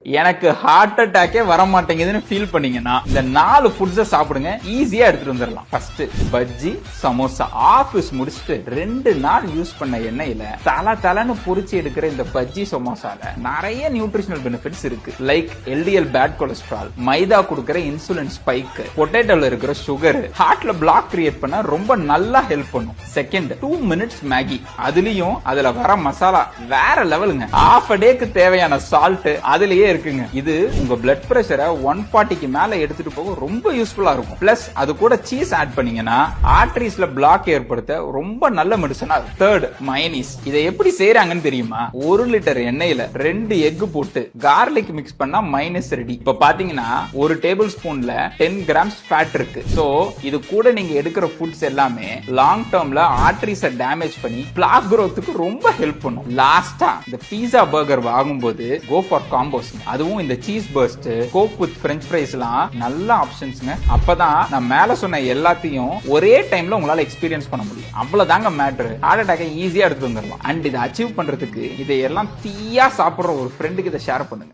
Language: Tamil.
எனக்கு ஹார்ட் அட்டாக்கே வர மாட்டேங்குதுன்னு ஃபீல் பண்ணீங்கன்னா இந்த 4 ஃபுட்ஸை சாப்பிடுங்க, ஈஸியா எடுத்துட்டு வந்துடலாம். ஃபர்ஸ்ட் பஜ்ஜி சமோசா. ஆபீஸ் முடிச்சுட்டு 2 நாள் யூஸ் பண்ண எண்ணெயில தலன்னு பொரிச்சு எடுக்கிற இந்த பஜ்ஜி சமோசால நிறைய நியூட்ரிஷனல் பெனிஃபிட்ஸ் இருக்கு. லைக் எல்டிஎல் பேட் கொலஸ்ட்ரால், மைதா கொடுக்கிற இன்சுலின் ஸ்பைக், பொட்டேட்டோல இருக்கிற சுகர் ஹார்ட்ல பிளாக் கிரியேட் பண்ண ரொம்ப நல்லா ஹெல்ப் பண்ணும். Second 2 minutes Maggi. அதுலயும் அதுல வர மசாலா வேற லெவலுங்க. ஹாஃப் அ டேக்கு தேவையான சால்ட் அதுலயே இருக்குங்க. இது உங்க பிளட் பிரஷரை 140க்கு மேல எடுத்துட்டு போக ரொம்ப யூஸ்ஃபுல்லா இருக்கும். பிளஸ் அது கூட சீஸ் ஆட் பண்ணீங்கன்னா ஆர்டரிஸ்ல பிளாக் ஏற்படுத்த ரொம்ப நல்ல மெடிசனா இருக்கும். Third mayonnaise. இதை எப்படி செய்யறாங்கன்னு தெரியுமா? 1 லிட்டர் எண்ணெயில 2 எக் போட்டு கார்லிக் மிக்ஸ் பண்ணா மைனஸ் ரெடி. இப்ப பாத்தீங்கன்னா 1 டேபிள் ஸ்பூன்ல 10 கிராம்ஸ் ஃபேட் இருக்கு. சோ இது கூட நீங்க எடுக்கிற ஃபுட்ஸ் எல்லாமே லாங் டேர்ம்ல ஆர்டரிஸை டேமேஜ் பண்ணி பிளாக் growthக்கு ரொம்ப ஹெல்ப் பண்ணும். லாஸ்டா இந்த பீஸா பர்கர் வாங்கும்போது கோ ஃபார் காம்போஸ். அதுவும் இந்த cheese burst, coke with french fries எல்லாம் நல்ல ஆப்ஷன்ஸ்ங்க. அப்பதான் நான் மேல சொன்ன எல்லாத்தையும் ஒரே டைம்ல உங்களால எக்ஸ்பீரியன்ஸ் பண்ண முடியும். அவ்வளவுதாங்க மேட்டர். ஹார்ட் அட்டாக்கை ஈஸியா எடுத்து வந்துடலாம். அண்ட் இதை அச்சீவ் பண்றதுக்கு இதையெல்லாம் தீயா சாப்பிடுற ஒரு ஃப்ரெண்டுக்கு இதை ஷேர் பண்ணுங்க.